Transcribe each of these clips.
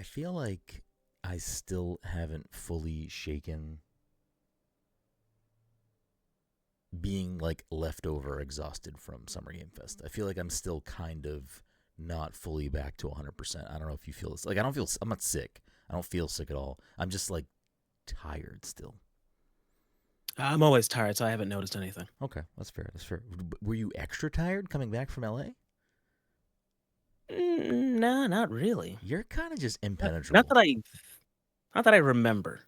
feel like I still haven't fully shaken being like leftover exhausted from Summer Game Fest. I feel like I'm still kind of not fully back to 100%. I don't know if you feel this. Like I'm not sick. I don't feel sick at all. I'm just like tired still. I'm always tired, so I haven't noticed anything. Okay, that's fair. That's fair. Were you extra tired coming back from LA? Nah, not really. You're kind of just Not, not impenetrable. that I, not that I remember.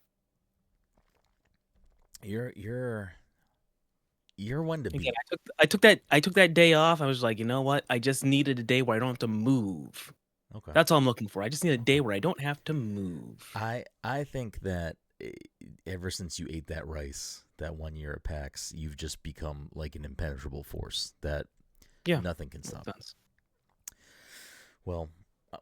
You're one to Again, beat. I took that day off. I was like, you know what? I just needed a day where I don't have to move. Okay. That's all I'm looking for. I just need a Okay. day where I don't have to move. I think that ever since you ate that rice that 1 year at PAX, you've just become like an impenetrable force that Yeah, nothing can makes stop. sense. Well,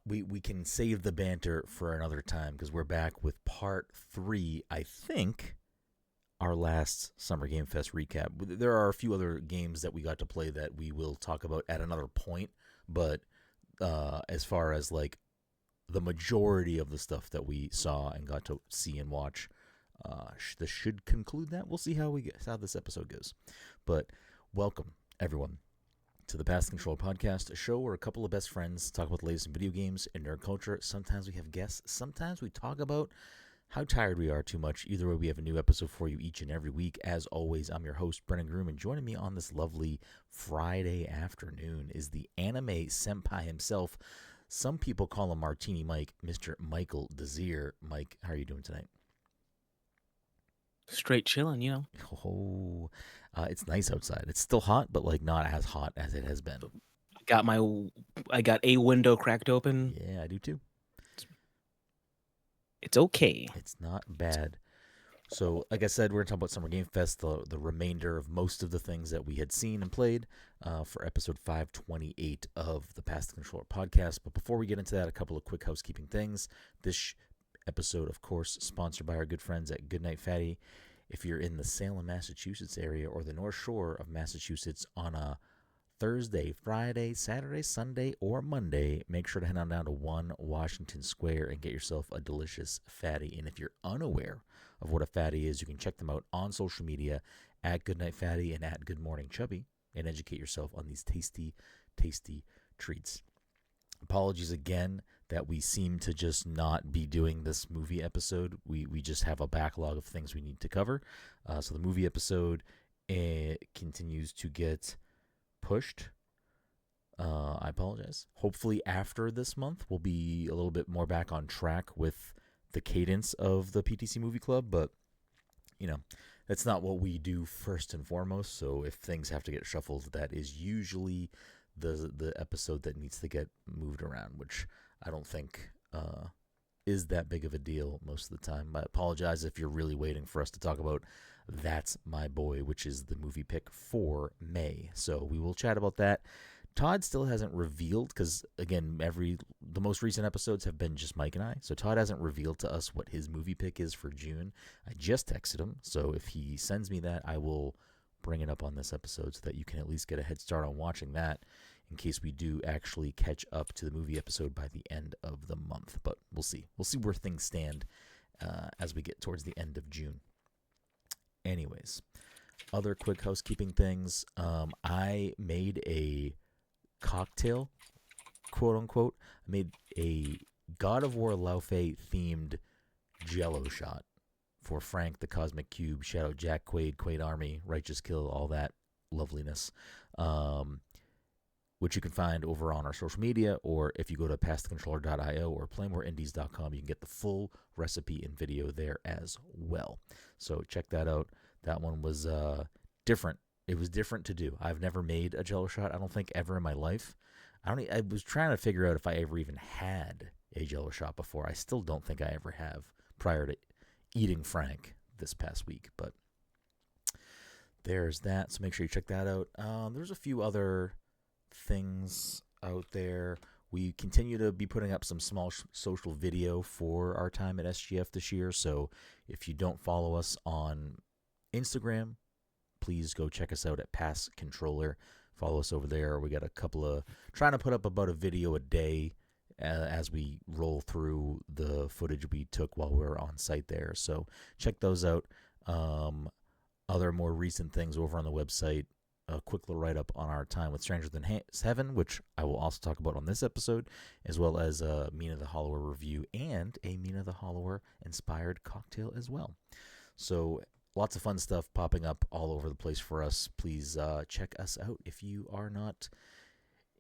we can save the banter for another time because we're back with part 3. I think our last Summer Game Fest recap. There are a few other games that we got to play that we will talk about at another point, but as far as like the majority of the stuff that we saw and got to see and watch, this should conclude that. We'll see how this episode goes. But welcome everyone to the Pass the Control podcast, a show where a couple of best friends talk about the latest in video games and nerd culture. Sometimes we have guests. Sometimes we talk about how tired we are too much. Either way, we have a new episode for you each and every week. As always, I'm your host, Brenden Groom, and joining me on this lovely Friday afternoon is the anime senpai himself. Some people call him Martini Mike, Mr. Michael Desir. Mike, how are you doing tonight? Straight chilling, Oh, it's nice outside. It's still hot, but like not as hot as it has been. Got my, I got a window cracked open. Yeah, I do too. It's okay. It's not bad. So, like I said, we're going to talk about Summer Game Fest, the remainder of most of the things that we had seen and played for episode 528 of the Pass the Controller podcast. But before we get into that, a couple of quick housekeeping things. This episode, of course, sponsored by our good friends at Goodnight Fatty. If you're in the Salem, Massachusetts area or the North Shore of Massachusetts on a Thursday, Friday, Saturday, Sunday, or Monday, make sure to head on down to 1 Washington Square and get yourself a delicious fatty. And if you're unaware of what a fatty is, you can check them out on social media at Goodnight Fatty and at Good Morning Chubby and educate yourself on these tasty, tasty treats. Apologies again that we seem to just not be doing this movie episode. We just have a backlog of things we need to cover. So the movie episode continues to get pushed. I apologize. Hopefully after this month, we'll be a little bit more back on track with the cadence of the PTC Movie Club, but that's not what we do first and foremost. So if things have to get shuffled, that is usually the episode that needs to get moved around, which I don't think is that big of a deal most of the time. I apologize if you're really waiting for us to talk about That's My Boy, which is the movie pick for May. So we will chat about that. Todd still hasn't revealed, because again, the most recent episodes have been just Mike and I. So Todd hasn't revealed to us what his movie pick is for June. I just texted him, so if he sends me that, I will bring it up on this episode so that you can at least get a head start on watching that in case we do actually catch up to the movie episode by the end of the month. But we'll see. We'll see where things stand as we get towards the end of June. Anyways, other quick housekeeping things. I made a cocktail, quote unquote. I made a God of War Laufey themed Jello shot for Frank, the Cosmic Cube, Shadow Jack, Quaid Army, Righteous Kill, all that loveliness. Which you can find over on our social media, or if you go to passthecontroller.io or playmoreindies.com, you can get the full recipe and video there as well. So check that out. That one was different. It was different to do. I've never made a Jello shot, I don't think, ever in my life. I was trying to figure out if I ever even had a Jello shot before. I still don't think I ever have prior to eating Frank this past week, but there's that. So make sure you check that out. There's a few other things out there. We continue to be putting up some small social video for our time at SGF this year. So if you don't follow us on Instagram, please go check us out at Pass Controller. Follow us over there. We got a couple of trying to put up about a video a day as we roll through the footage we took while we were on site there. So check those out. Um, Other more recent things over on the website. A quick little write up on our time with Stranger Than Heaven, which I will also talk about on this episode, as well as a Mina the Hollower review and a Mina the Hollower inspired cocktail as well. So lots of fun stuff popping up all over the place for us. Please check us out if you are not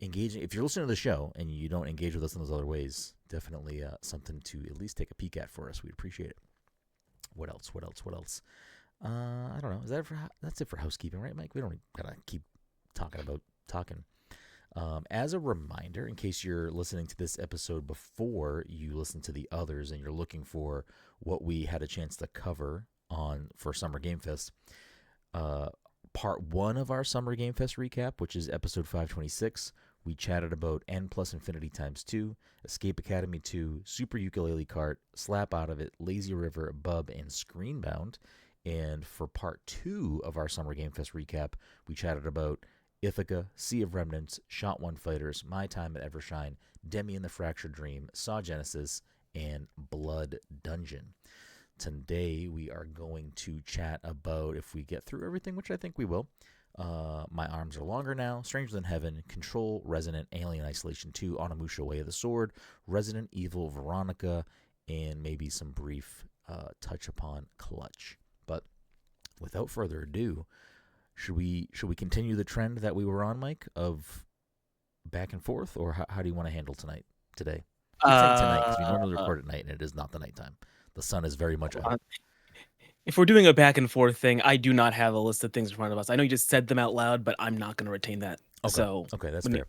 engaging. If you're listening to the show and you don't engage with us in those other ways, definitely something to at least take a peek at for us. We'd appreciate it. What else? What else? What else? I don't know. Is that that's it for housekeeping, right, Mike? We don't gotta keep talking about talking. As a reminder, in case you're listening to this episode before you listen to the others and you're looking for what we had a chance to cover on for Summer Game Fest, uh, part one of our Summer Game Fest recap, which is episode 526, we chatted about N plus Infinity times 2, Escape Academy 2, Super Ukulele Kart, Slap Out of It, Lazy River, Bub, and Screenbound. And for part two of our Summer Game Fest recap, we chatted about Ithaca, Sea of Remnants, Shot One Fighters, My Time at Evershine, Demi and the Fractured Dream, Saw Genesis, and Blood Dungeon. Today we are going to chat about, if we get through everything, which I think we will, My Arms Are Longer Now, Stranger Than Heaven, Control, Resonant, Alien Isolation 2, Onimusha Way of the Sword, Resident Evil Veronica, and maybe some brief touch upon Clutch. But without further ado, should we continue the trend that we were on, Mike, of back and forth, or how do you want to handle today? I keep saying tonight because we normally Uh, record at night, and it is not the nighttime. The sun is very much out. uh, if we're doing a back and forth thing, I do not have a list of things in front of us. I know you just said them out loud, but I'm not going to retain that. Okay, So, okay, that's let me.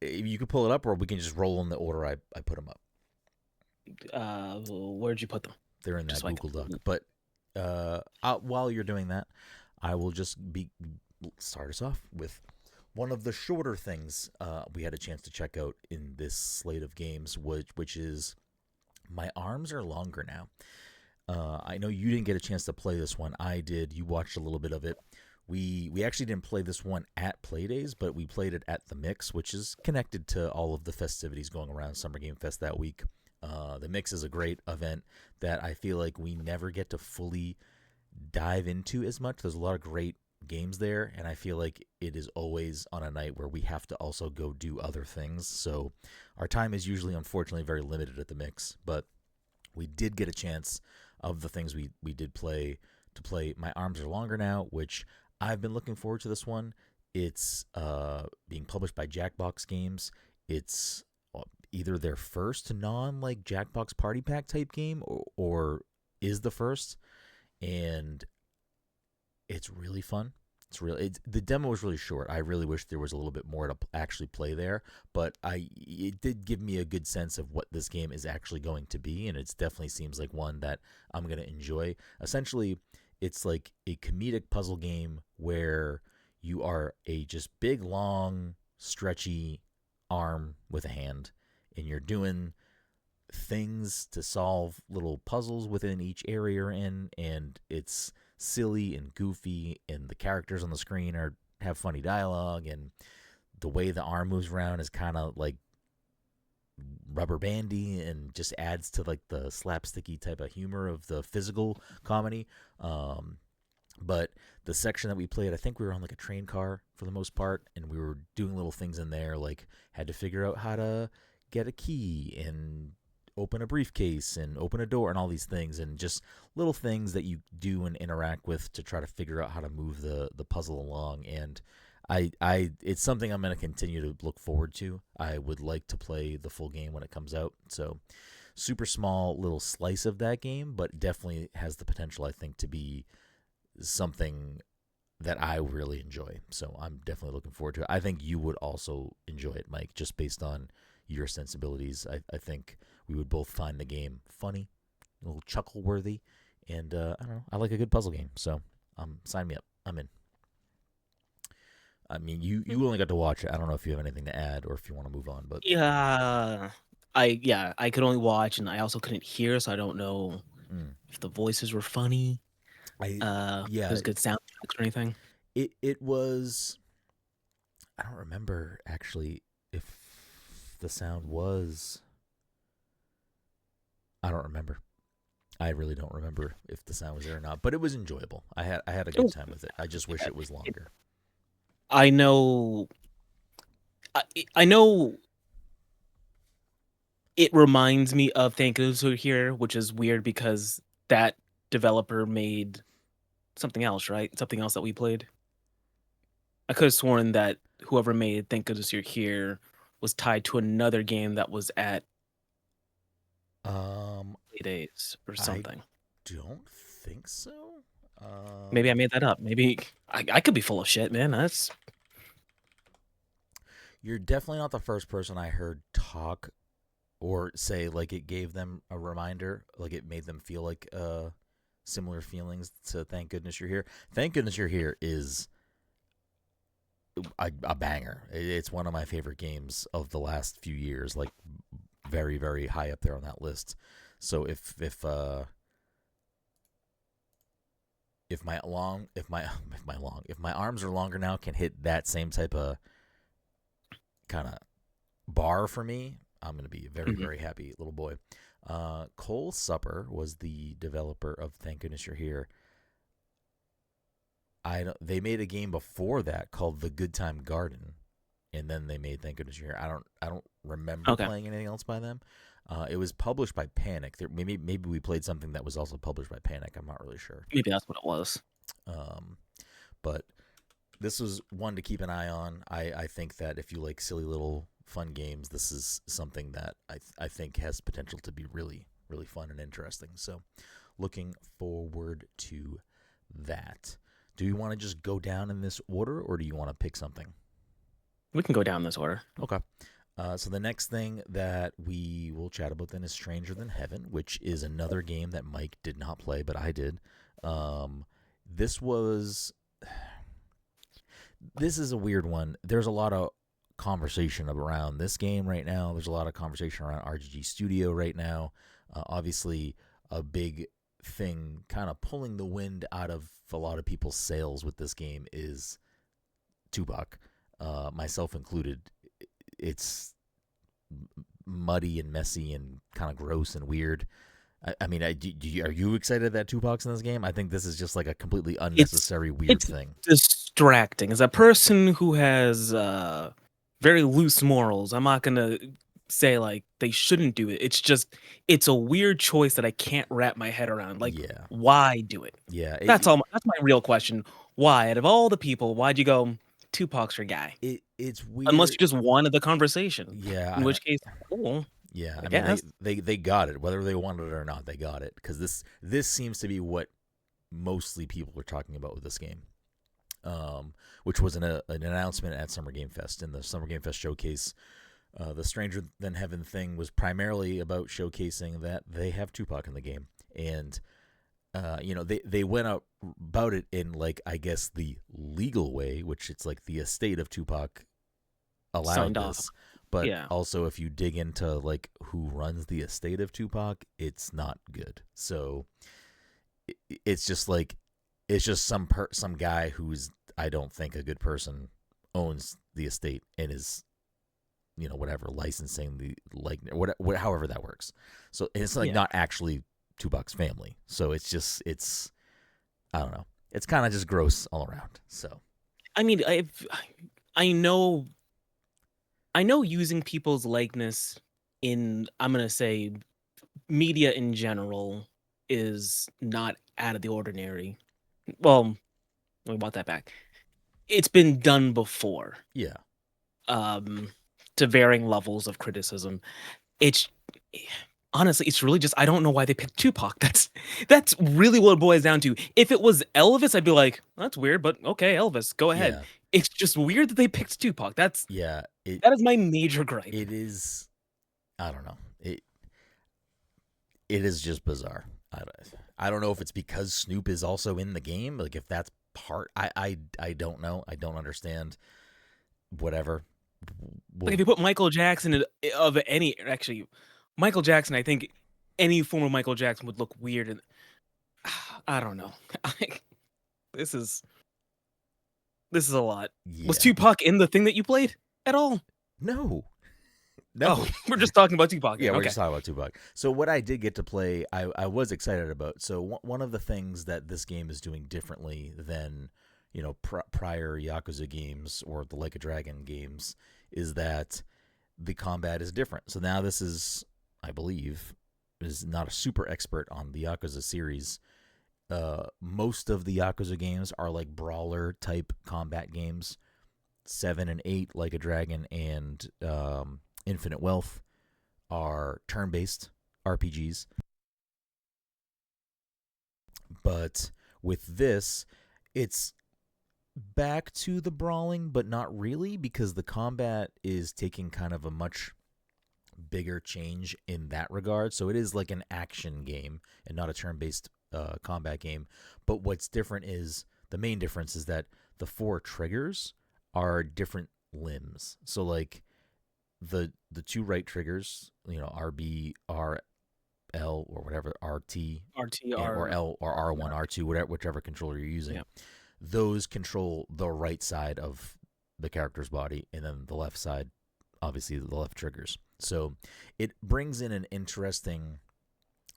fair. You can pull it up, or we can just roll in the order I put them up. Where'd you put them? They're in Just that so I Google Doc. can. But while you're doing that, I will just start us off with one of the shorter things we had a chance to check out in this slate of games, which is My Arms Are Longer Now. I know you didn't get a chance to play this one. I did. You watched a little bit of it. We actually didn't play this one at Playdays, but we played it at the Mix, which is connected to all of the festivities going around Summer Game Fest that week. The Mix is a great event that I feel like we never get to fully dive into as much. There's a lot of great games there, and I feel like it is always on a night where we have to also go do other things. So our time is usually, unfortunately, very limited at the Mix, but we did get a chance of the things we did play to play My Arms Are Longer Now, which I've been looking forward to this one. It's being published by Jackbox Games. It's either their first non like Jackbox Party Pack type game or is the first, and it's really fun. The demo was really short. I really wish there was a little bit more to actually play there, but it did give me a good sense of what this game is actually going to be, and it definitely seems like one that I'm going to enjoy. Essentially, it's like a comedic puzzle game where you are a just big, long, stretchy arm with a hand, and you're doing things to solve little puzzles within each area you're in, and it's silly and goofy, and the characters on the screen have funny dialogue, and the way the arm moves around is kind of like rubber bandy and just adds to like the slapsticky type of humor of the physical comedy. But the section that we played, I think we were on like a train car for the most part, and we were doing little things in there, like had to figure out how to get a key and open a briefcase and open a door and all these things, and just little things that you do and interact with to try to figure out how to move the puzzle along. And it's something I'm going to continue to look forward to. I would like to play the full game when it comes out. So super small little slice of that game, but definitely has the potential, I think, to be something that I really enjoy. So I'm definitely looking forward to it. I think you would also enjoy it, Mike, just based on your sensibilities. I think we would both find the game funny, a little chuckle worthy, and I don't know. I like a good puzzle game, so sign me up. I'm in. I mean, you only got to watch it. I don't know if you have anything to add or if you want to move on, but Yeah, I could only watch, and I also couldn't hear, so I don't know if the voices were funny. I If yeah, there's good soundtracks or anything. it was. I don't remember actually if if the sound was. I don't remember. I really don't remember if the sound was there or not, but it was enjoyable. I had a It good was, time with it. I just wish it was longer. I know. I know it reminds me of Thank Goodness You're Here, which is weird because that developer made something else, right? Something else that we played. I could have sworn that whoever made Thank Goodness You're Here was tied to another game that was at Um, Days or I something. don't think so. Maybe I made that up. Maybe I could be full of shit, man. That's You're definitely not the first person I heard talk or say like it gave them a reminder, like it made them feel like similar feelings to Thank Goodness You're Here. Thank Goodness You're Here is a banger. It's one of my favorite games of the last few years, like very very high up there on that list. So if my arms are longer now, can hit that same type of kind of bar for me, I'm gonna be a very mhm. very happy little boy. Cole Supper was the developer of Thank Goodness You're Here. They made a game before that called The Good Time Garden, and then they made Thank Goodness You're Here. I don't remember Okay. playing anything else by them. It was published by Panic. Maybe we played something that was also published by Panic. I'm not really sure. Maybe that's what it was. Um, but this was one to keep an eye on. I think that if you like silly little fun games, this is something that I think has potential to be really really fun and interesting. So, looking forward to that. Do you want to just go down in this order, or do you want to pick something? We can go down this order. Okay. So the next thing that we will chat about then is Stranger Than Heaven, which is another game that Mike did not play, but I did. This was this is a weird one. There's a lot of conversation around this game right now. There's a lot of conversation around RGG Studio right now. Obviously, a big thing kind of pulling the wind out of a lot of people's sails with this game is Tupac, myself included. It's muddy and messy and kind of gross and weird. I mean, are you excited that Tupac's in this game? I think this is just like a completely It's unnecessary weird it's thing. distracting. As a person who has very loose morals, I'm not gonna say like they shouldn't do it. It's just it's a weird choice that I can't wrap my head around. Like, Yeah, why do it? yeah. That's all. That's my real question. Why, out of all the people, why'd you go Tupac's your guy? It's Unless you weird. just wanted the conversation, in Yeah, which case, cool, yeah. I I mean, guess. they got it, whether they wanted it or not. They got it because this seems to be what mostly people are talking about with this game. Which was an announcement at Summer Game Fest. In the Summer Game Fest showcase, the Stranger Than Heaven thing was primarily about showcasing that they have Tupac in the game, and they went out about it in like I guess the legal way, which it's like the estate of Tupac allowed Signed off. this, but Yeah. also if you dig into like who runs the estate of Tupac, it's not good. So it's just like it's just some guy who's I don't think a good person owns the estate and is whatever licensing the like however that works. So it's like Yeah. not actually Tupac's family. So it's I don't know. It's kind of just gross all around. So I mean, I know I know using people's likeness in, I'm gonna say, media in general is not out of the ordinary. Well, let me walk that back. It's been done before, yeah, um, to varying levels of criticism. It's honestly, it's really just I don't know why they picked Tupac. That's really what it boils down to. If it was Elvis, I'd be like, that's weird, but okay, Elvis, go ahead. yeah, It's just weird that they picked Tupac. yeah. It That is my major gripe. it is. I don't know. It is just bizarre. I don't know if it's because Snoop is also in the game. Like if that's part. I don't know. I don't understand. Whatever. Like Well, if you put Michael Jackson of any actually Michael Jackson, I think any form of Michael Jackson would look weird and I don't know. This is this is a lot. Was yeah. Tupac in the thing that you played at all? No. Oh, No. we're just talking about Tupac Yeah, then. we're Okay. just talking about Tupac. So what I did get to play, I was excited about. So one of the things that this game is doing differently than prior Yakuza games or the Like a Dragon games is that the combat is different. So now this is, I believe, is not a super expert on the Yakuza series. Most of the Yakuza games are like brawler type combat games. 7 and 8, Like a Dragon, and Infinite Wealth are turn-based RPGs. But with this, it's back to the brawling, but not really, because the combat is taking kind of a much bigger change in that regard. So it is like an action game and not a turn-based combat game. But what's different is the main difference is that the 4 triggers are different limbs. So like the 2 right triggers, RB, RL, or whatever, RT, or RTR. L, or R1, R2, whatever, whichever controller you're using. Yeah. Those control the right side of the character's body, and then the left side, obviously the left triggers. So it brings in an interesting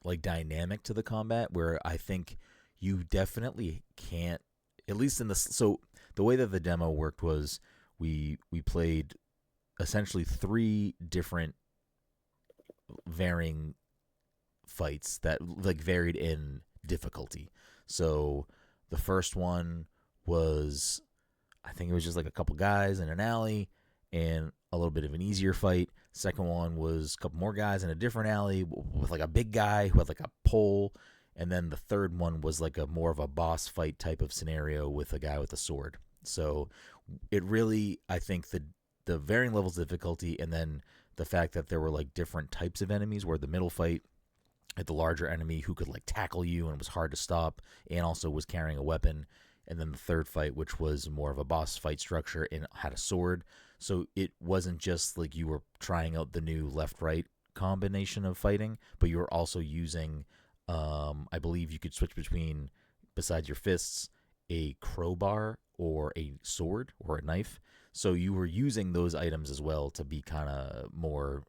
like dynamic to the combat where I think you definitely can't, at least in the, so the way that the demo worked was we played essentially 3 different varying fights that like varied in difficulty. So the first one was, I think it was just like a couple guys in an alley and a little bit of an easier fight. Second one was a couple more guys in a different alley with like a big guy who had like a pole. And then the third one was like a more of a boss fight type of scenario with a guy with a sword. So it really, I think the varying levels of difficulty, and then the fact that there were like different types of enemies, where the middle fight had the larger enemy who could like tackle you and was hard to stop and also was carrying a weapon, and then the third fight, which was more of a boss fight structure and had a sword. So it wasn't just like you were trying out the new left right combination of fighting, but you were also using, I believe you could switch between, besides your fists, a crowbar or a sword or a knife. So you were using those items as well to be kind of more,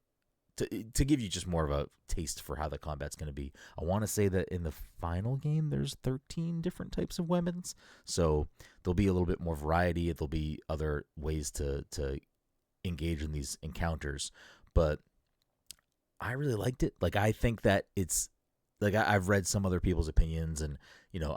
to give you just more of a taste for how the combat's going to be. I want to say that in the final game, there's 13 different types of weapons, so there'll be a little bit more variety. There'll be other ways to engage in these encounters, but I really liked it. Like, I think that it's like I've read some other people's opinions, and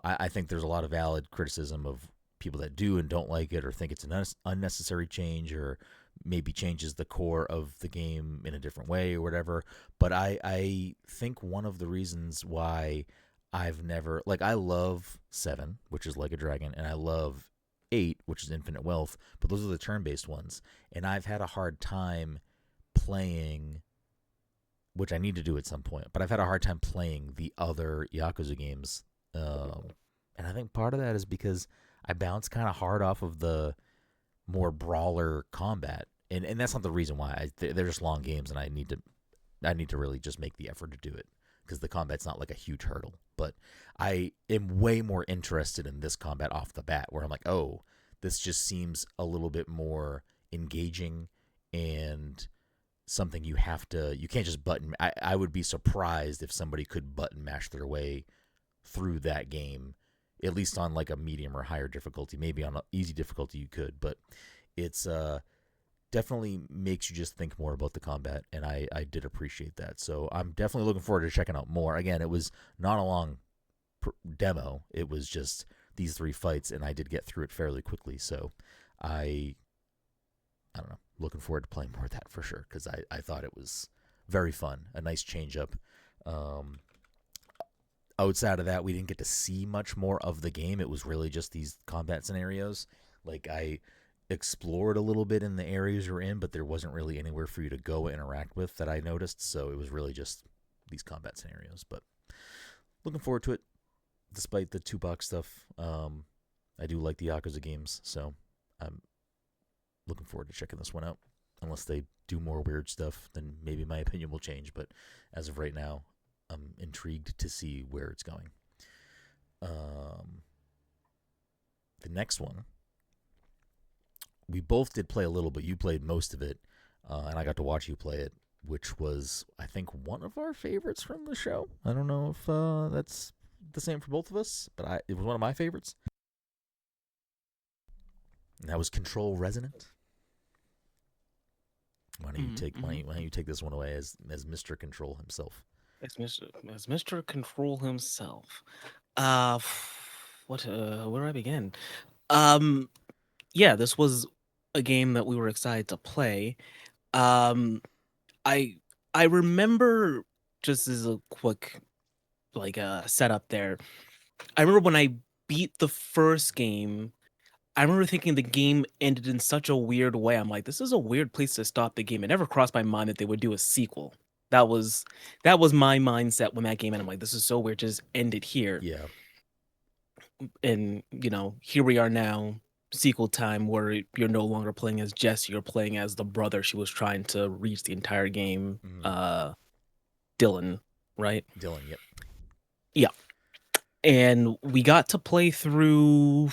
I think there's a lot of valid criticism of people that do and don't like it, or think it's an unnecessary change, or maybe changes the core of the game in a different way or whatever. But I think one of the reasons why I've never, like, I love 7, which is Like a Dragon, and I love 8, which is Infinite Wealth, but those are the turn-based ones. And I've had a hard time playing, which I need to do at some point, but I've had a hard time playing the other Yakuza games. And I think part of that is because I bounce kind of hard off of the more brawler combat, and that's not the reason why. They're just long games, and I need to really just make the effort to do it, because the combat's not like a huge hurdle. But I am way more interested in this combat off the bat, where I'm like, oh, this just seems a little bit more engaging and something you can't just button. I would be surprised if somebody could button mash their way through that game, at least on like a medium or higher difficulty. Maybe on an easy difficulty you could, but it's definitely makes you just think more about the combat, and I did appreciate that. So I'm definitely looking forward to checking out more. Again, it was not a long demo. It was just these 3 fights, and I did get through it fairly quickly. So I don't know, looking forward to playing more of that for sure, because I thought it was very fun, a nice change up. Um, Outside of that, we didn't get to see much more of the game. It was really just these combat scenarios. Like, I explored a little bit in the areas you're in, but there wasn't really anywhere for you to go interact with that I noticed. So it was really just these combat scenarios. But looking forward to it, despite the Tupac stuff. I do like the Yakuza games, so I'm looking forward to checking this one out. Unless they do more weird stuff, then maybe my opinion will change. But as of right now, I'm intrigued to see where it's going. The next one, we both did play a little, but you played most of it. and I got to watch you play it, which was, I think, one of our favorites from the show. I don't know if that's the same for both of us, but it was one of my favorites. And that was Control Resonant. Why don't you take this one away as Mr. Control himself? As Mr. Control himself. What? Where do I begin? Um, yeah, this was a game that we were excited to play. Um, I I remember, just as a quick setup there. I remember when I beat the first game. I remember thinking the game ended in such a weird way. I'm like, this is a weird place to stop the game. It never crossed my mind that they would do a sequel. That was that was my mindset when that game ended. I'm like, this is so weird. Just end it here. Yeah. And here we are now, sequel time, where you're no longer playing as Jesse. You're playing as the brother she was trying to reach the entire game. Dylan, right? Dylan, yep. Yeah. And we got to play through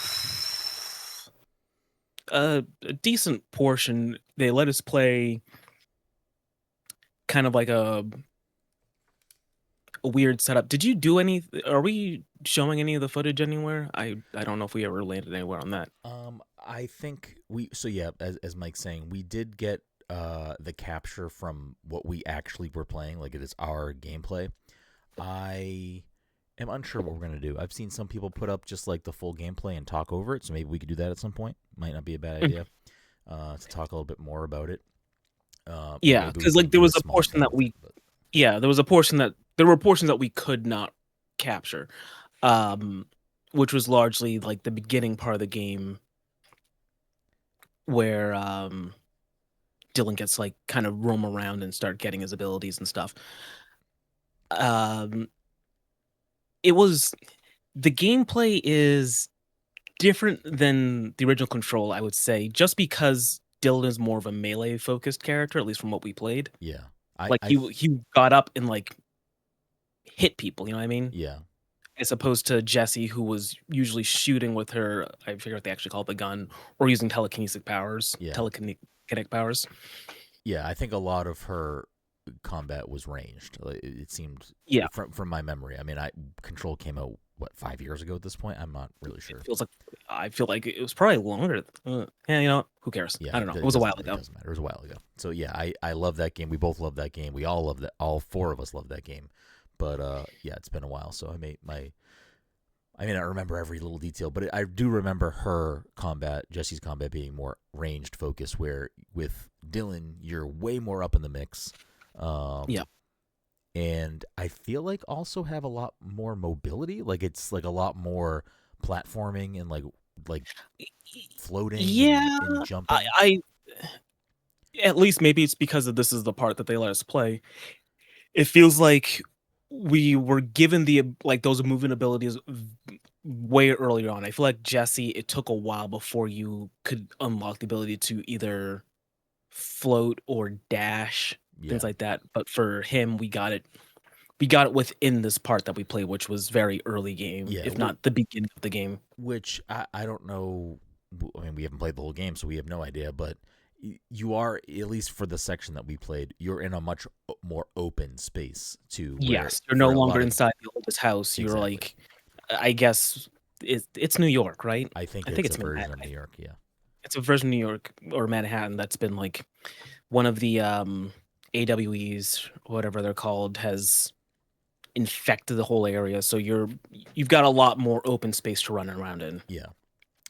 a decent portion. They let us play kind of like a weird setup. Did you do any? Are we showing any of the footage anywhere? I don't know if we ever landed anywhere on that. I think yeah, as Mike's saying, we did get the capture from what we actually were playing, like it is our gameplay. I am unsure what we're gonna do. I've seen some people put up just like the full gameplay and talk over it, so maybe we could do that at some point. Might not be a bad idea to talk a little bit more about it. Yeah, because like there was a portion that we, yeah, there was a portion that there were portions that we could not capture, which was largely like the beginning part of the game where Dylan gets like kind of roam around and start getting his abilities and stuff. It was the gameplay is different than the original Control, I would say, just because Dylan is more of a melee focused character, at least from what we played. Yeah, Like he got up and like hit people, you know what I mean? Yeah. As opposed to Jessie, who was usually shooting with her, I forget what they actually call it, the gun, or using telekinetic powers. Yeah. Telekinetic powers. Yeah, I think a lot of her combat was ranged. It seemed, yeah, from my memory. I mean, Control came out what 5 years ago at this point. I'm not really sure. I feel like it was probably longer. Yeah, who cares? Yeah, I don't know. It was a while ago. It doesn't matter. It was a while ago. So yeah, I love that game. We both love that game. We all love that. All four of us love that game. But yeah, it's been a while. So I may not remember every little detail, but I do remember her combat, Jesse's combat, being more ranged focus. Where with Dylan, you're way more up in the mix. Yeah. And I feel like also have a lot more mobility. Like it's like a lot more platforming and like floating. Yeah, and jumping. I at least maybe it's because of this is the part that they let us play. It feels like we were given those movement abilities way earlier on. I feel like Jesse, it took a while before you could unlock the ability to either float or dash, things like that. But for him, we got it within this part that we played, which was very early game, if not the beginning of the game. Which I don't know. I mean, we haven't played the whole game, so we have no idea. But you are, at least for the section that we played, you're in a much more open space too. Yes, you're no longer inside the oldest house. You're like, I guess it's New York, right? I think it's a version of New York. Yeah, it's a version of New York or Manhattan that's been like one of the AWEs, whatever they're called, has infected the whole area. So you've got a lot more open space to run around in. Yeah.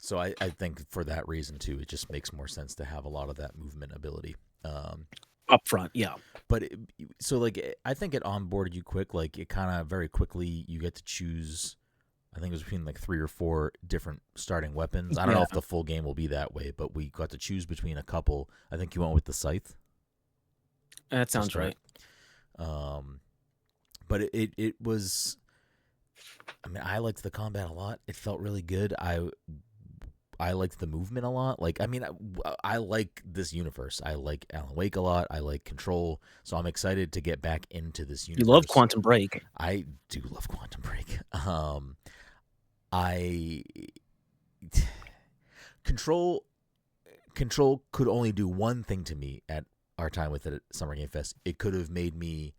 So I think for that reason too, it just makes more sense to have a lot of that movement ability up front. Yeah. But I think it onboarded you quick. Like it kind of very quickly you get to choose. I think it was between like 3 or 4 different starting weapons. I don't know if the full game will be that way, but we got to choose between a couple. I think you went with the scythe. That sounds right. But it was. I mean, I liked the combat a lot. It felt really good. I liked the movement a lot. Like, I mean, I like this universe. I like Alan Wake a lot. I like Control. So I'm excited to get back into this universe. You love Quantum Break. I do love Quantum Break. Control could only do one thing to me at our time with it at Summer Game Fest, it could have made me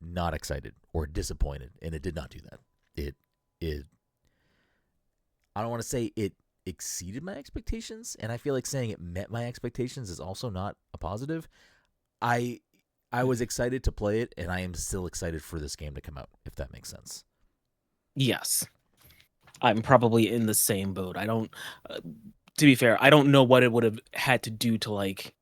not excited or disappointed, and it did not do that. It I don't want to say it exceeded my expectations, and I feel like saying it met my expectations is also not a positive. I I was excited to play it, and I am still excited for this game to come out, if that makes sense. Yes. I'm probably in the same boat. I don't to be fair, I don't know what it would have had to do to, like,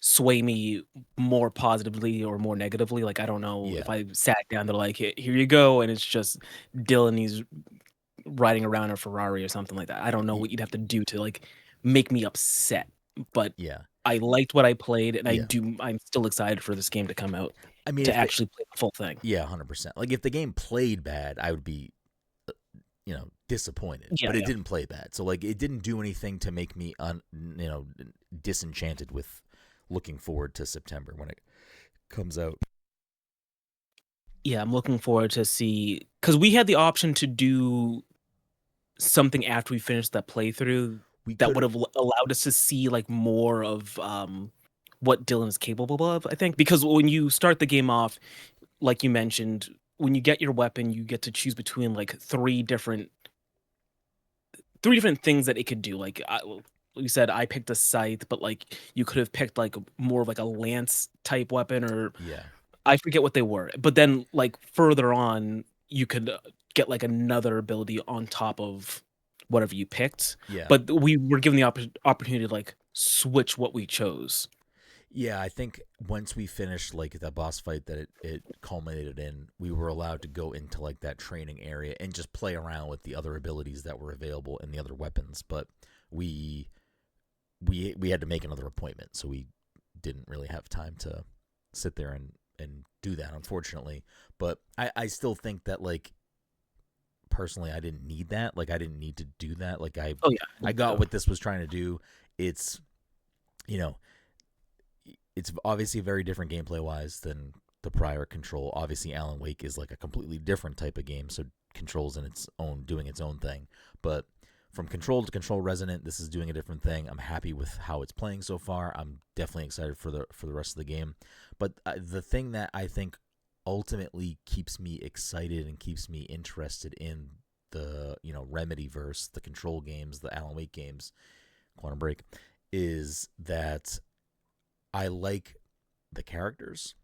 sway me more positively or more negatively. Like, I don't know if Yeah. I sat down, they're like, Here you go," and it's just Dylan, he's riding around a Ferrari or something like that. I don't know what you'd have to do to, like, make me upset, but Yeah. I liked what I played, and Yeah. I'm still excited for this game to come out I mean, to if the actually play the full thing. yeah, 100%. Like if the game played bad, I would be disappointed, Yeah, but it yeah. didn't play bad. So like it didn't do anything to make me disenchanted with looking forward to September when it comes out. Yeah, I'm looking forward to see because we had the option to do something after we finished that playthrough We that could would have allowed us to see, like, more of, what Dylan is capable of, I think, because when you start the game off, like you mentioned, when you get your weapon, you get to choose between, like, 3 different things that it could do, like, you said I picked a scythe, but, like, you could have picked, like, more of, like, a lance type weapon, or yeah. I forget what they were, but then, like, further on, you could, get, like, another ability on top of whatever you picked, Yeah. but we were given the opportunity to, like, switch what we chose. Yeah, I think once we finished like that boss fight that it culminated in, we were allowed to go into like that training area and just play around with the other abilities that were available and the other weapons. But we we had to make another appointment, so we didn't really have time to sit there and do that, unfortunately. But I still think that like personally I didn't need that. Like I didn't need to do that. Like Oh, yeah. I got what this was trying to do. It's you know, it's obviously very different gameplay wise than the prior Control. Obviously, Alan Wake is like a completely different type of game, so Control's in its own doing its own thing. But from Control to Control Resonant, this is doing a different thing. I'm happy with how it's playing so far. I'm definitely excited for the rest of the game. But the thing that I think ultimately keeps me excited and keeps me interested in the Remedy verse, the Control games, the Alan Wake games, Quantum Break, is that I like the characters.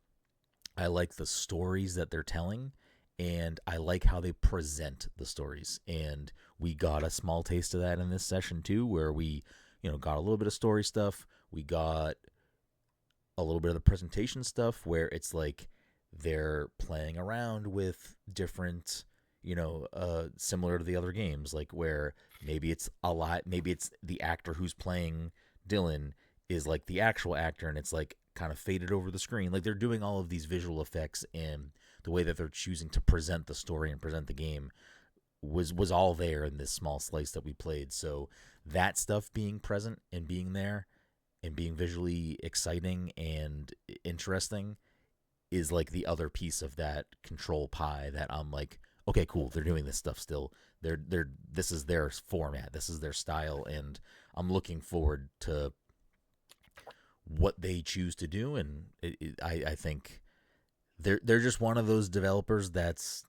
I like the stories that they're telling, and I like how they present the stories. And we got a small taste of that in this session too, where we, got a little bit of story stuff. We got a little bit of the presentation stuff where it's like they're playing around with different, similar to the other games, like where maybe it's a lot, maybe it's the actor who's playing Dylan is like the actual actor, and it's like kind of faded over the screen. Like they're doing all of these visual effects, and the way that they're choosing to present the story and present the game was all there in this small slice that we played. So that stuff being present and being there and being visually exciting and interesting is like the other piece of that Control pie that I'm like, okay, cool, they're doing this stuff still. They're this is their format, this is their style, and I'm looking forward to what they choose to do. And I think they're just one of those developers that's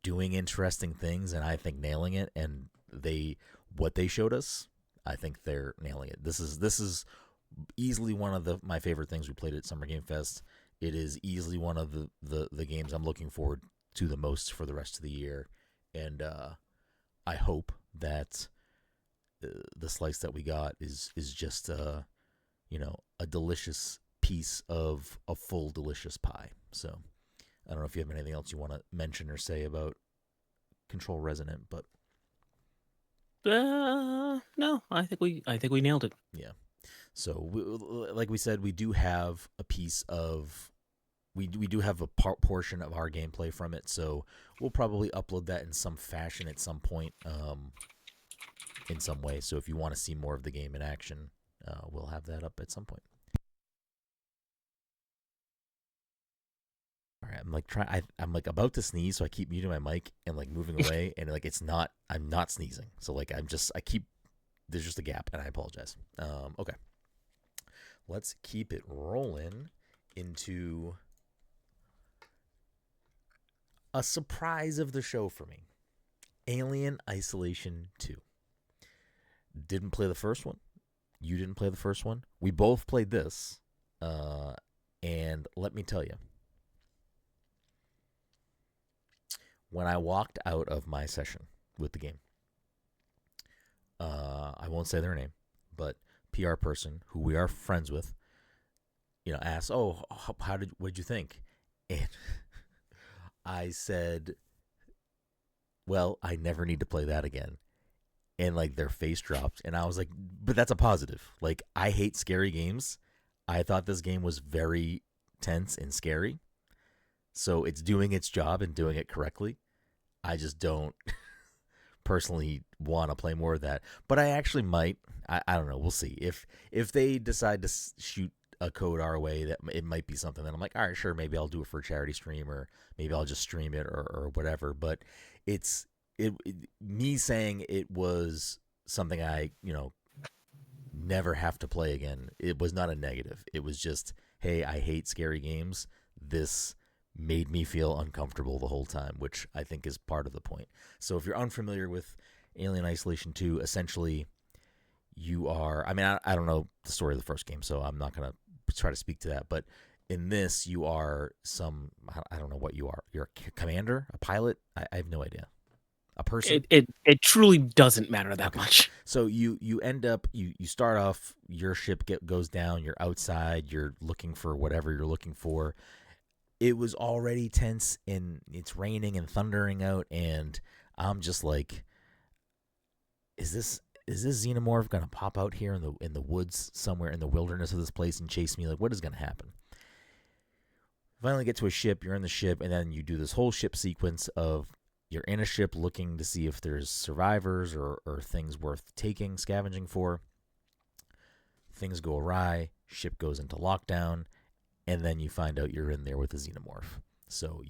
doing interesting things, and I think nailing it. And what they showed us, I think they're nailing it. This is easily one of my favorite things we played at Summer Game Fest. It is easily one of the games I'm looking forward to the most for the rest of the year, and I hope that the slice that we got is just a delicious piece of a full delicious pie. So I don't know if you have anything else you want to mention or say about Control Resonant, but No, I think we nailed it. yeah. So like we said, we do have a piece of we do have a portion of our gameplay from it, so we'll probably upload that in some fashion at some point, in some way. So if you want to see more of the game in action, we'll have that up at some point. All right, I'm like I'm like about to sneeze, so I keep muting my mic and like moving away, and like I'm not sneezing, so like I keep there's just a gap, and I apologize. Okay, let's keep it rolling into a surprise of the show for me. Alien Isolation 2. Didn't play the first one. You didn't play the first one. We both played this. And let me tell you, when I walked out of my session with the game, I won't say their name, but PR person who we are friends with, asked, "Oh, what'd you think?" And I said, "Well, I never need to play that again." And like their face dropped, and I was like, "But that's a positive. Like, I hate scary games. I thought this game was very tense and scary, so it's doing its job and doing it correctly. I just don't personally want to play more of that, but I actually might. I don't know. We'll see if they decide to shoot a code our way, that it might be something that I'm like, all right, sure, maybe I'll do it for a charity stream, or maybe I'll just stream it, or whatever. But me saying it was something I never have to play again. It was not a negative. It was just, hey, I hate scary games. This made me feel uncomfortable the whole time, which I think is part of the point. So if you're unfamiliar with Alien Isolation 2, essentially you are, I don't know the story of the first game, so I'm not going to try to speak to that, but in this you are I don't know what you are. You're a commander, a pilot? I have no idea. A person? It truly doesn't matter that much. So you end up, you start off, your ship goes down, you're outside, you're looking for whatever you're looking for. It was already tense, and it's raining and thundering out, and I'm just like, is this xenomorph gonna pop out here in the woods somewhere in the wilderness of this place and chase me? Like, what is gonna happen? Finally get to a ship, you're in the ship, and then you do this whole ship sequence of, you're in a ship looking to see if there's survivors or things worth taking, scavenging for. Things go awry, ship goes into lockdown, and then you find out you're in there with a xenomorph. So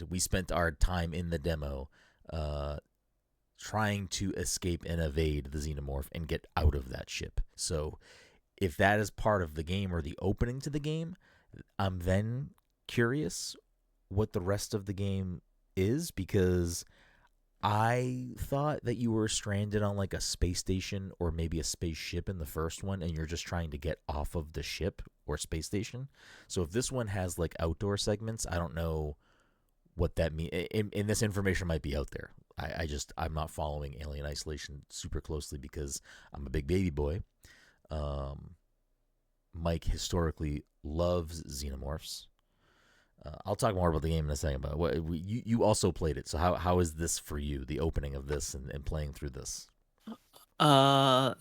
we spent our time in the demo trying to escape and evade the xenomorph and get out of that ship. So if that is part of the game or the opening to the game, I'm then curious what the rest of the game is, because I thought that you were stranded on like a space station or maybe a spaceship in the first one, and you're just trying to get off of the ship or space station. So if this one has like outdoor segments, I don't know what that means. And this information might be out there. I'm not following Alien Isolation super closely because I'm a big baby boy. Mike historically loves xenomorphs. I'll talk more about the game in a second, but you also played it. So how is this for you, the opening of this and playing through this?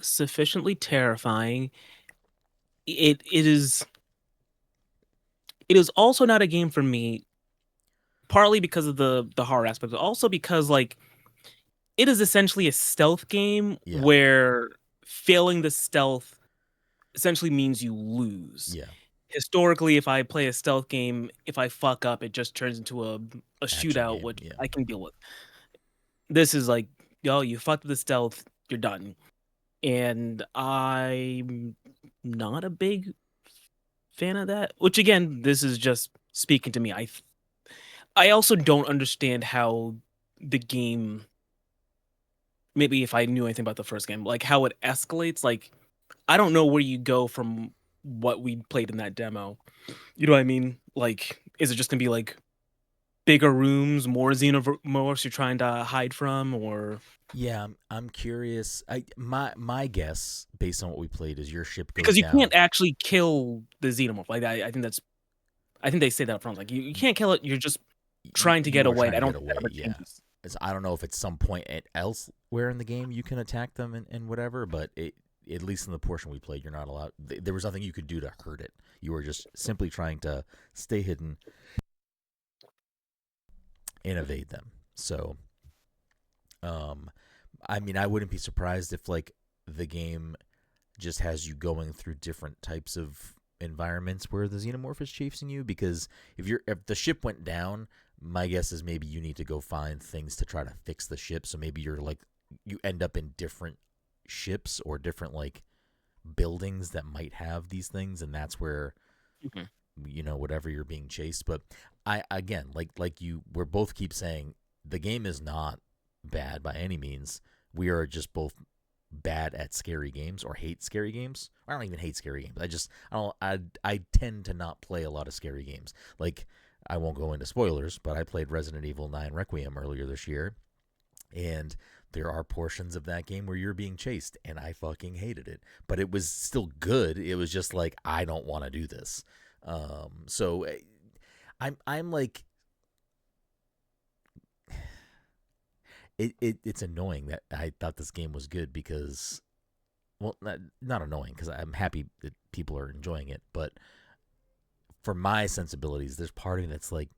Sufficiently terrifying. It is also not a game for me, partly because of the horror aspect, but also because like it is essentially a stealth game where failing the stealth essentially means you lose. Yeah. Historically, if I play a stealth game, if I fuck up, it just turns into a shootout, game, which yeah. I can deal with. This is like, yo, you fucked with the stealth, you're done. And I'm not a big fan of that. Which again, this is just speaking to me. I also don't understand how the game, maybe if I knew anything about the first game, like how it escalates. Like, I don't know where you go from what we played in that demo. You know what I mean? Like, is it just gonna be like bigger rooms, more xenomorphs you're trying to hide from, or Yeah, I'm curious. My guess, based on what we played, is your ship goes because you down. can't actually kill the xenomorph. Like, I think they say that up front. Like, you can't kill it. You're just trying to get away. I don't think that ever changes. I don't know if at some point elsewhere in the game you can attack them and whatever, but at least in the portion we played, you're not allowed. There was nothing you could do to hurt it. You were just simply trying to stay hidden and evade them. So, I wouldn't be surprised if like the game just has you going through different types of environments where the xenomorph is chasing you, because if the ship went down, my guess is maybe you need to go find things to try to fix the ship. So maybe you end up in different ships or different like buildings that might have these things, and that's where Mhm. whatever you're being chased. But I again, like you, we're both keep saying the game is not bad by any means. We are just both bad at scary games or hate scary games. I don't even hate scary games. I tend to not play a lot of scary games. Like, I won't go into spoilers, but I played Resident Evil 9 Requiem earlier this year, and there are portions of that game where you're being chased, and I fucking hated it. But it was still good. It was just like, I don't want to do this. So I'm like, it's annoying that I thought this game was good because, well, not annoying because I'm happy that people are enjoying it, but for my sensibilities, there's part of me that's like,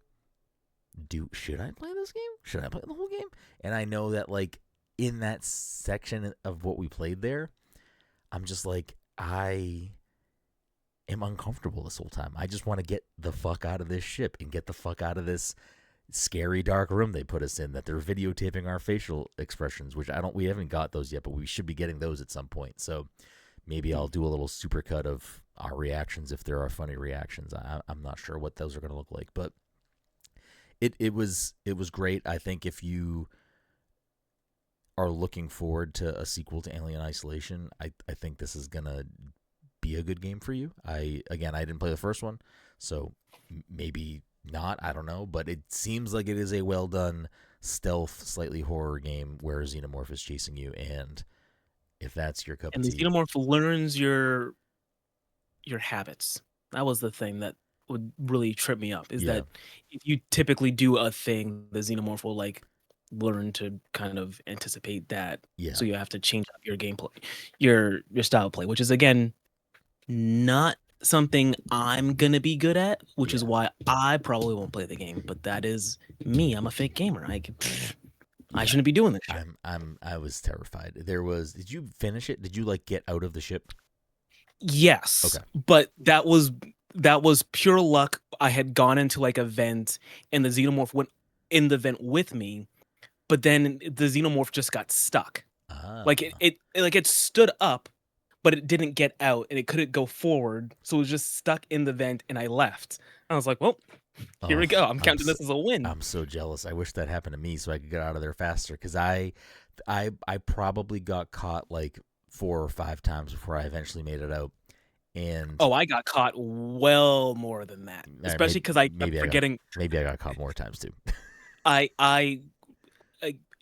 should I play this game? Should I play the whole game? And I know that, like, in that section of what we played there, I'm just like, I am uncomfortable this whole time. I just want to get the fuck out of this ship and get the fuck out of this scary dark room they put us in, that they're videotaping our facial expressions, which we haven't got those yet, but we should be getting those at some point. So maybe I'll do a little supercut of our reactions if there are funny reactions. I'm not sure what those are going to look like, but it was great. I think if you are looking forward to a sequel to Alien Isolation, I think this is gonna be a good game for you. I didn't play the first one, so maybe not. I don't know, but it seems like it is a well done stealth, slightly horror game where a xenomorph is chasing you, and if that's your cup of And the tea, xenomorph learns your habits. That was the thing that would really trip me up, is yeah, that if you typically do a thing, the xenomorph will, like, learn to kind of anticipate that, yeah, so you have to change up your gameplay, your style of play, which is, again, not something I'm gonna be good at, which is yeah, why I probably won't play the game, but that is me. I'm a fake gamer. I yeah. shouldn't be doing this shit. I was terrified. Did you finish it? Did you, like, get out of the ship? Yes, Okay. but that was pure luck. I had gone into, like, a vent, and the xenomorph went in the vent with me, but then the xenomorph just got stuck. Like, Ah. it stood up, but it didn't get out, and it couldn't go forward, so it was just stuck in the vent, and I left. I was like, "Well, here we Oh, go. I'm counting this as a win." I'm so jealous. I wish that happened to me so I could get out of there faster. Because I probably got caught like 4 or 5 times before I eventually made it out. And Oh, I got caught well more than that, or especially because I kept forgetting. maybe I got caught more times too. I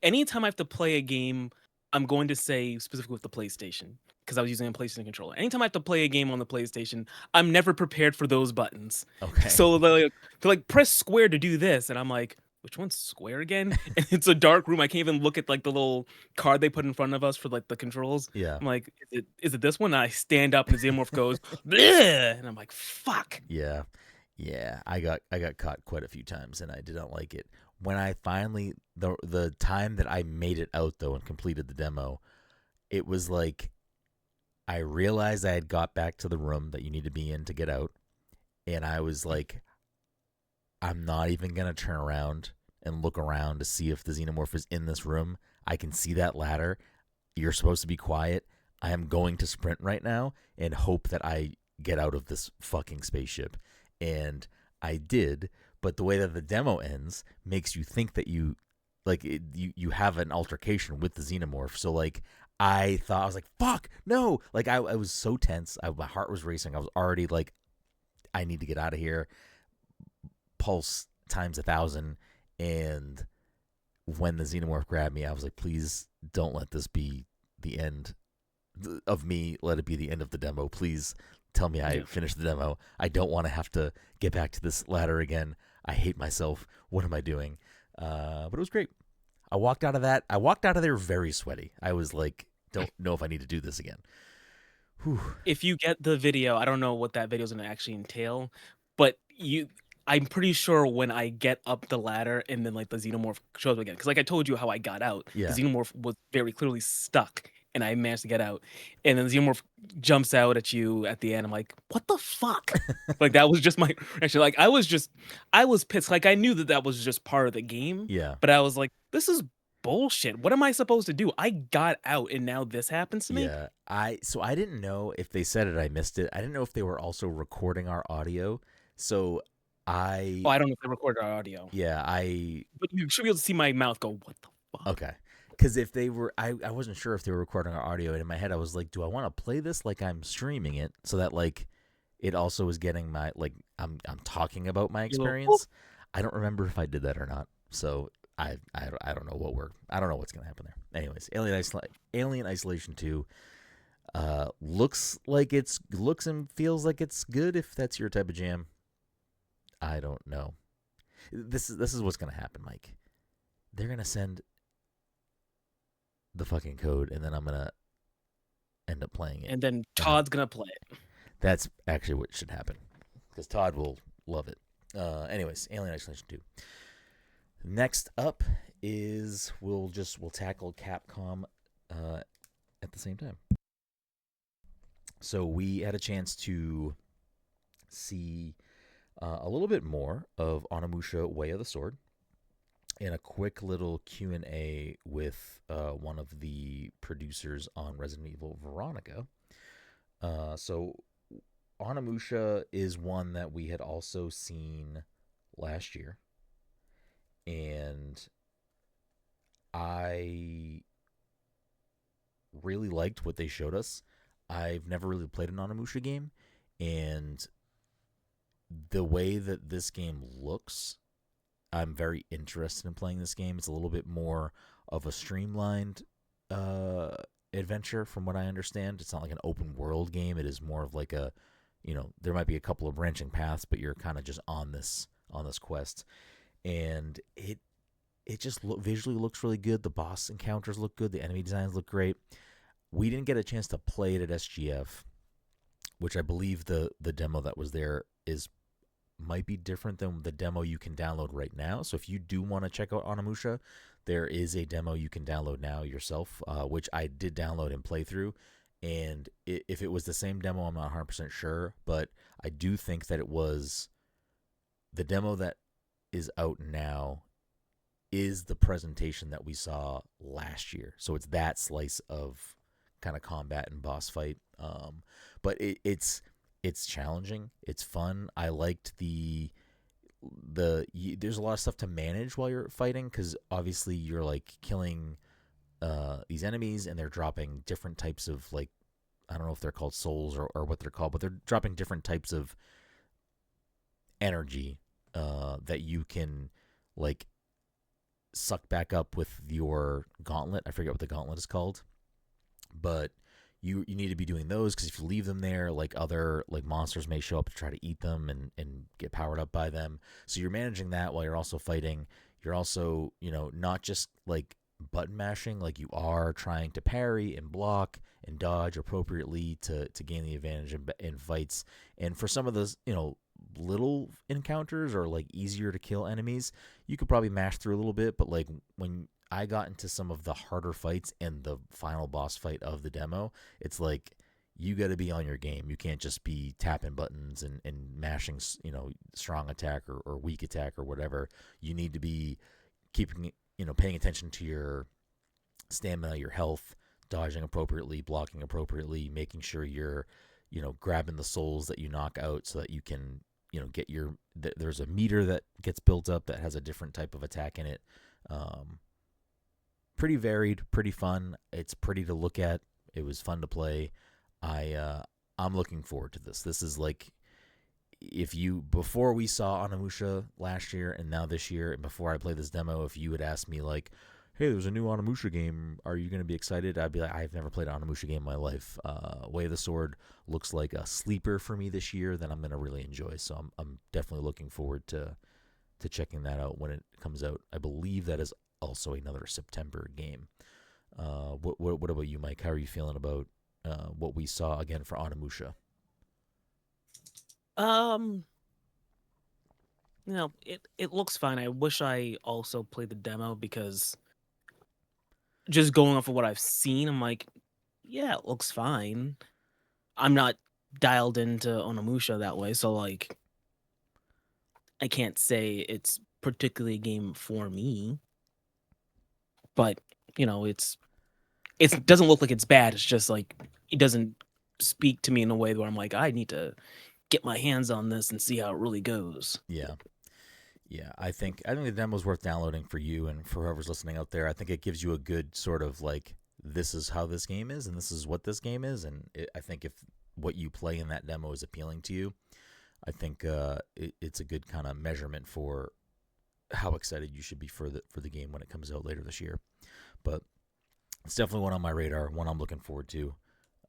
anytime I have to play a game, I'm going to say specifically with the PlayStation, because I was using a PlayStation controller. Anytime I have to play a game on the PlayStation, I'm never prepared for those buttons. Okay. So they're like, press square to do this, and I'm like, which one's square again? And it's a dark room. I can't even look at, like, the little card they put in front of us for, like, the controls. Yeah. I'm like, is it this one? And I stand up and the xenomorph goes, bleh! And I'm like, fuck. Yeah. Yeah. I got caught quite a few times and I did not like it. When I finally the time that I made it out though and completed the demo, it was like I realized I had got back to the room that you need to be in to get out, and I was like, I'm not even gonna turn around and look around to see if the xenomorph is in this room. I can see that ladder. You're supposed to be quiet. I am going to sprint right now and hope that I get out of this fucking spaceship. And I did, but the way that the demo ends makes you think that you have an altercation with the xenomorph. So like I was like, fuck, no. Like I was so tense. My heart was racing. I was already like, I need to get out of here. Pulse times 1,000. And when the xenomorph grabbed me, I was like, please don't let this be the end of me. Let it be the end of the demo. Please tell me I Yeah. finished the demo. I don't want to have to get back to this ladder again. I hate myself. What am I doing? But it was great. I walked out of that. I walked out of there very sweaty. I was like, don't know if I need to do this again. Whew. If you get the video, I don't know what that video is gonna actually entail, but I'm pretty sure when I get up the ladder and then, like, the xenomorph shows up again, because, like, I told you how I got out. The Yeah. xenomorph was very clearly stuck, and I managed to get out. And then the xenomorph jumps out at you at the end. I'm like, "What the fuck?" Like, that was just my reaction. Like, I was pissed. Like, I knew that was just part of the game, Yeah. but I was like, "This is bullshit. What am I supposed to do? I got out and now this happens to me? Yeah, I didn't know if they said it. I missed it. I didn't know if they were also recording our audio. So Oh, I I don't know if they recorded our audio. yeah I But you should be able to see my mouth go, "What the fuck?" okay. Because if they were, I wasn't sure if they were recording our audio. And in my head, I was like, do I want to play this like I'm streaming it so that like it also is getting my like I'm talking about my You little boop. experience. I don't remember if I did that or not. So I don't know I don't know what's gonna happen there. Anyways, Alien Isolation 2 looks and feels like it's good if that's your type of jam. I don't know. This is what's gonna happen, Mike. They're gonna send the fucking code, and then I'm gonna end up playing it. And then And then Todd's gonna play it. that's actually what should happen because Todd will love it. Anyways, Alien Isolation 2. Next up is we'll tackle Capcom at the same time. So we had a chance to see a little bit more of Onimusha Way of the Sword in a quick little Q&A with one of the producers on Resident Evil Veronica. So Onimusha is one that we had also seen last year, and I really liked what they showed us. I've never really played an Onimusha game, and the way that this game looks, I'm very interested in playing this game. It's a little bit more of a streamlined uh, adventure, from what I understand. It's not like an open world game. It is more of like a, there might be a couple of branching paths, but you're kind of just on this quest, and it just visually looks really good. The boss encounters look good. The enemy designs look great. We didn't get a chance to play it at SGF, which I believe the demo that was there is might be different than the demo you can download right now. So if you do want to check out Onimusha, there is a demo you can download now yourself, which I did download and play through. And if it was the same demo, I'm not 100% sure, but I do think that it was the demo that is out now is the presentation that we saw last year. So it's that slice of kind of combat and boss fight. But it's challenging. It's fun. I liked there's a lot of stuff to manage while you're fighting, because obviously you're like killing these enemies, and they're dropping different types of, like, I don't know if they're called souls or what they're called, but they're dropping different types of energy that you can like suck back up with your gauntlet. I forget what the gauntlet is called, but you need to be doing those, because if you leave them there, like other like monsters may show up to try to eat them and get powered up by them. So you're managing that while you're also fighting. You're also, not just like button mashing, like you are trying to parry and block and dodge appropriately to gain the advantage in fights. And for some of those, little encounters or like easier to kill enemies, you could probably mash through a little bit. But like when I got into some of the harder fights and the final boss fight of the demo, it's like you got to be on your game. You can't just be tapping buttons and mashing, strong attack or weak attack or whatever. You need to be keeping, paying attention to your stamina, your health, dodging appropriately, blocking appropriately, making sure you're, grabbing the souls that you knock out so that you can, get your, there's a meter that gets built up that has a different type of attack in it. Pretty varied, pretty fun. It's pretty to look at. It was fun to play. I'm looking forward to this. This is like, if you, before we saw Onimusha last year and now this year, and before I played this demo, if you had asked me like, hey, there's a new Onimusha game, are you going to be excited? I'd be like, I've never played an Onimusha game in my life. Way of the Sword looks like a sleeper for me this year that I'm going to really enjoy. So I'm definitely looking forward to checking that out when it comes out. I believe that is also another September game. What about you, Mike? How are you feeling about what we saw again for Onimusha? Um, it looks fine. I wish I also played the demo, because just going off of what I've seen, I'm like, yeah, it looks fine. I'm not dialed into Onimusha that way, so like I can't say it's particularly a game for me. but it doesn't look like it's bad. It's just like it doesn't speak to me in a way where I'm like, I need to get my hands on this and see how it really goes. Yeah. Yeah, I think the demo's worth downloading for you and for whoever's listening out there. I think it gives you a good sort of like, this is how this game is and this is what this game is, and I think if what you play in that demo is appealing to you, I think it's a good kind of measurement for how excited you should be for the game when it comes out later this year. But it's definitely one on my radar, one I'm looking forward to.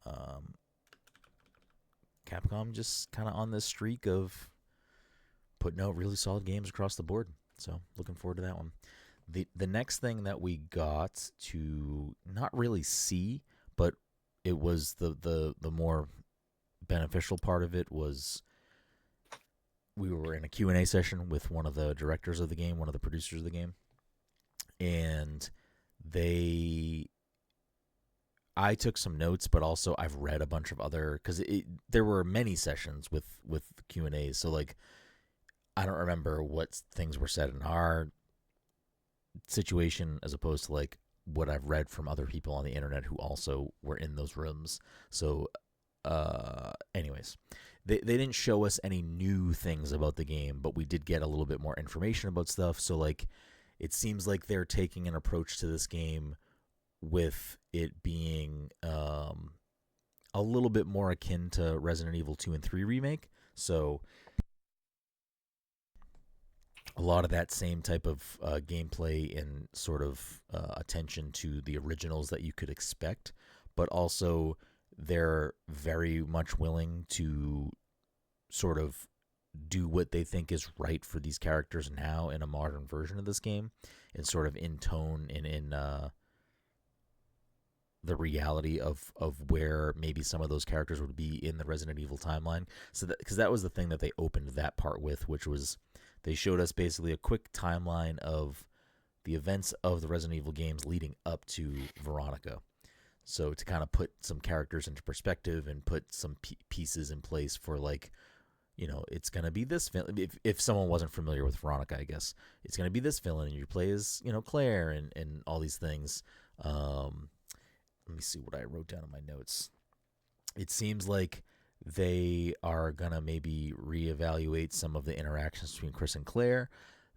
Um, Capcom just kind of on this streak of putting out really solid games across the board. So looking forward to that one. The next thing that we got to not really see, but it was the more beneficial part of it was we were in a Q&A session with one of the directors of the game, one of the producers of the game, and I took some notes, but also I've read a bunch of other, because there were many sessions with Q&As, so like I don't remember what things were said in our situation as opposed to like what I've read from other people on the internet who also were in those rooms. So, anyways, they didn't show us any new things about the game, but we did get a little bit more information about stuff. So, like, it seems like they're taking an approach to this game with it being a little bit more akin to Resident Evil 2 and 3 remake. So a lot of that same type of gameplay and sort of attention to the originals that you could expect, but also they're very much willing to sort of do what they think is right for these characters now in a modern version of this game, and sort of in tone and in the reality of where maybe some of those characters would be in the Resident Evil timeline. So that, because that was the thing that they opened that part with, which was they showed us basically a quick timeline of the events of the Resident Evil games leading up to Veronica. So to kind of put some characters into perspective and put some pieces in place for, like, it's going to be this villain. If someone wasn't familiar with Veronica, I guess it's going to be this villain, and you play as, Claire and all these things. Let me see what I wrote down in my notes. It seems like they are going to maybe reevaluate some of the interactions between Chris and Claire.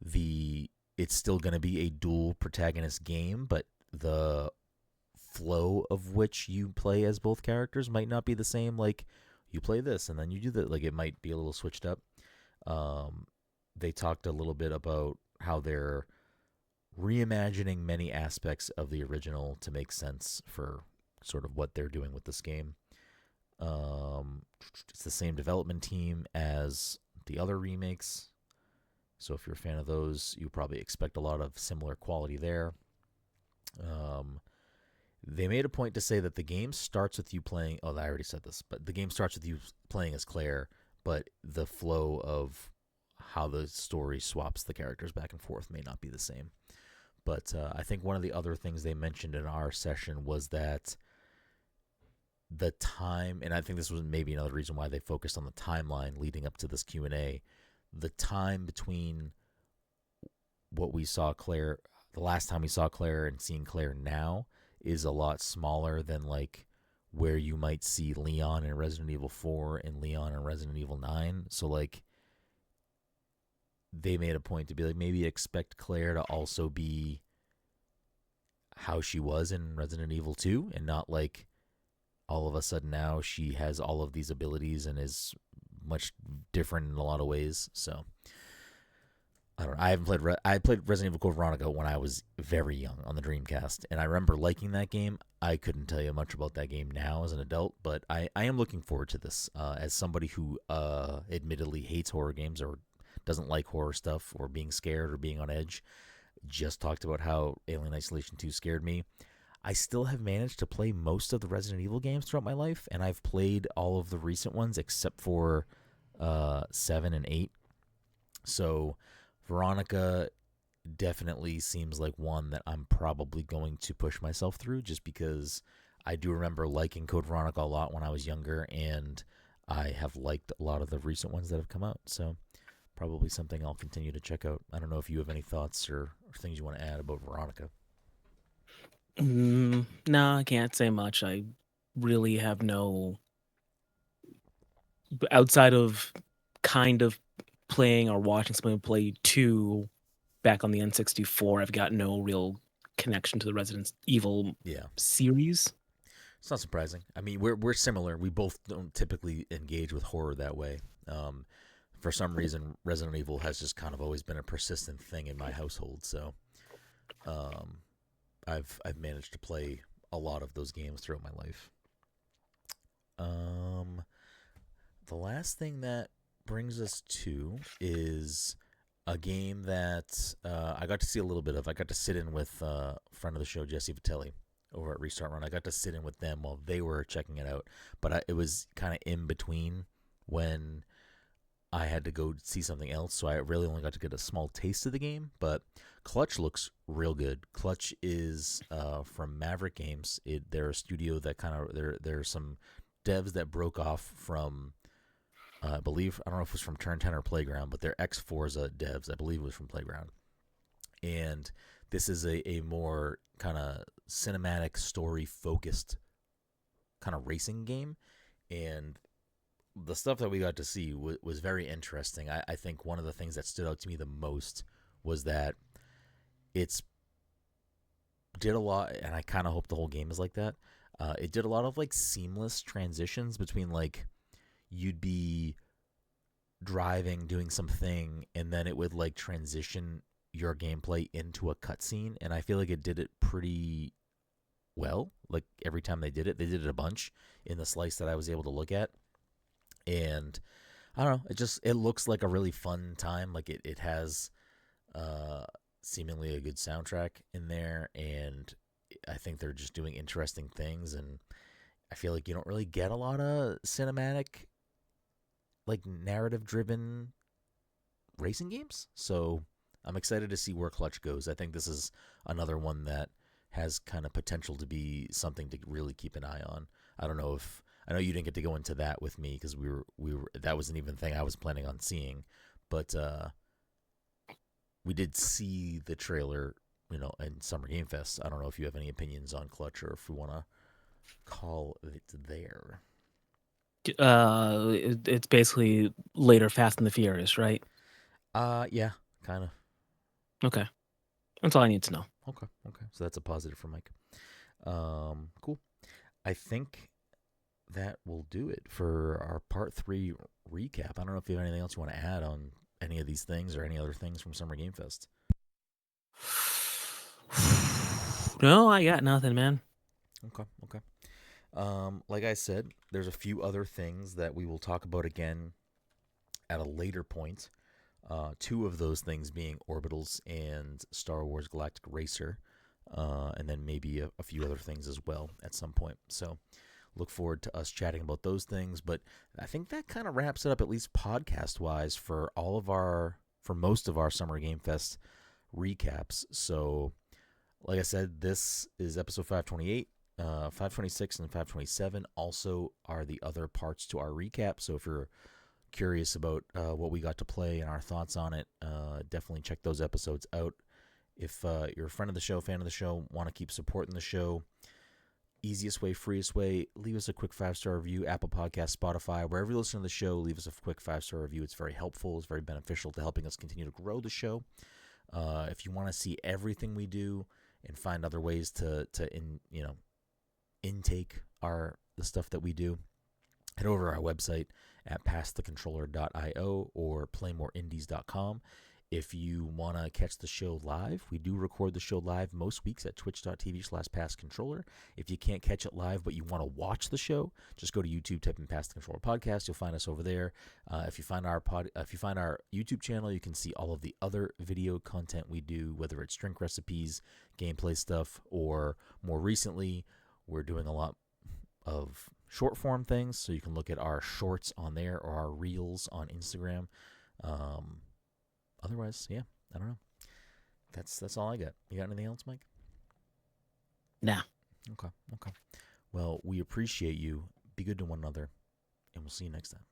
It's still going to be a dual protagonist game, but the flow of which you play as both characters might not be the same. Like, you play this and then you do that. Like, it might be a little switched up. They talked a little bit about how they're reimagining many aspects of the original to make sense for sort of what they're doing with this game. It's the same development team as the other remakes, so if you're a fan of those, you probably expect a lot of similar quality there. They made a point to say that the game starts with you playing. Oh, I already said this, but the game starts with you playing as Claire, but the flow of how the story swaps the characters back and forth may not be the same. But I think one of the other things they mentioned in our session was that the time, and I think this was maybe another reason why they focused on the timeline leading up to this Q&A, the time between what we saw Claire, the last time we saw Claire and seeing Claire now is a lot smaller than like where you might see Leon in Resident Evil 4 and Leon in Resident Evil 9. So like they made a point to be like, maybe expect Claire to also be how she was in Resident Evil 2 and not like all of a sudden now she has all of these abilities and is much different in a lot of ways. So I don't know. I played Resident Evil Code Veronica when I was very young on the Dreamcast, and I remember liking that game. I couldn't tell you much about that game now as an adult, but I am looking forward to this. As somebody who admittedly hates horror games or doesn't like horror stuff or being scared or being on edge, just talked about how Alien Isolation 2 scared me. I still have managed to play most of the Resident Evil games throughout my life, and I've played all of the recent ones except for 7 and 8. So Veronica definitely seems like one that I'm probably going to push myself through, just because I do remember liking Code Veronica a lot when I was younger, and I have liked a lot of the recent ones that have come out. So probably something I'll continue to check out. I don't know if you have any thoughts or things you want to add about Veronica. No, I can't say much. I really have no outside of kind of playing or watching someone play 2 back on the N64, I've got no real connection to the Resident Evil Yeah. series. It's not surprising. I mean, we're similar. We both don't typically engage with horror that way. Um, for some reason, Resident Evil has just kind of always been a persistent thing in my household. So um, I've managed to play a lot of those games throughout my life. Um, the last thing that brings us to is a game that I got to see a little bit of. I got to sit in with a friend of the show, Jesse Vitelli, over at Restart Run. I got to sit in with them while they were checking it out, but it was kind of in between when I had to go see something else, so I really only got to get a small taste of the game. But Clutch looks real good. Clutch is from Maverick Games. They're a studio that kind of there's some devs that broke off from I believe I don't know if it was from Turn 10 or Playground, but they're ex Forza devs. I believe it was from Playground. And this is a more kind of cinematic story focused kind of racing game. And the stuff that we got to see was very interesting. I think one of the things that stood out to me the most was that it's did a lot, and I kind of hope the whole game is like that. It did a lot of like seamless transitions between like you'd be driving, doing something, and then it would like transition your gameplay into a cutscene. And I feel like it did it pretty well. Like every time they did it a bunch in the slice that I was able to look at. And I don't know, it looks like a really fun time. Like it has uh seemingly a good soundtrack in there, and I think they're just doing interesting things. And I feel like you don't really get a lot of cinematic, like narrative driven racing games. So I'm excited to see where Clutch goes. I think this is another one that has kind of potential to be something to really keep an eye on. I don't know if I know you didn't get to go into that with me because we were that wasn't even a thing I was planning on seeing, but we did see the trailer, in Summer Game Fest. I don't know if you have any opinions on Clutch or if we want to call it there. It's basically later Fast and the Furious, right? Yeah, kind of. Okay. That's all I need to know. Okay, okay. So that's a positive for Mike. Cool. I think that will do it for our part 3 recap. I don't know if you have anything else you want to add on any of these things or any other things from Summer Game Fest. No, I got nothing, man. Okay, okay. Like I said, there's a few other things that we will talk about again at a later point. Two of those things being Orbitals and Star Wars Galactic Racer, and then maybe a few other things as well at some point. So look forward to us chatting about those things. But I think that kind of wraps it up, at least podcast wise, for most of our Summer Game Fest recaps. So, like I said, this is episode 528. 526 and 527 also are the other parts to our recap. So if you're curious about what we got to play and our thoughts on it, definitely check those episodes out. If you're a friend of the show, fan of the show, want to keep supporting the show, easiest way, freest way, leave us a quick 5-star review, Apple Podcast, Spotify, wherever you listen to the show, leave us a quick 5-star review. It's very helpful. It's very beneficial to helping us continue to grow the show. If you want to see everything we do and find other ways to intake the stuff that we do, head over to our website at passthecontroller.io or playmoreindies.com. If you want to catch the show live, we do record the show live most weeks at twitch.tv/passcontroller. If you can't catch it live but you want to watch the show, just go to YouTube, type in Pass the Controller Podcast. You'll find us over there. If you find our YouTube channel, you can see all of the other video content we do, whether it's drink recipes, gameplay stuff, or more recently, we're doing a lot of short form things, so you can look at our shorts on there or our reels on Instagram. Otherwise, yeah, I don't know. That's all I got. You got anything else, Mike? Nah. Okay. Well, we appreciate you. Be good to one another, and we'll see you next time.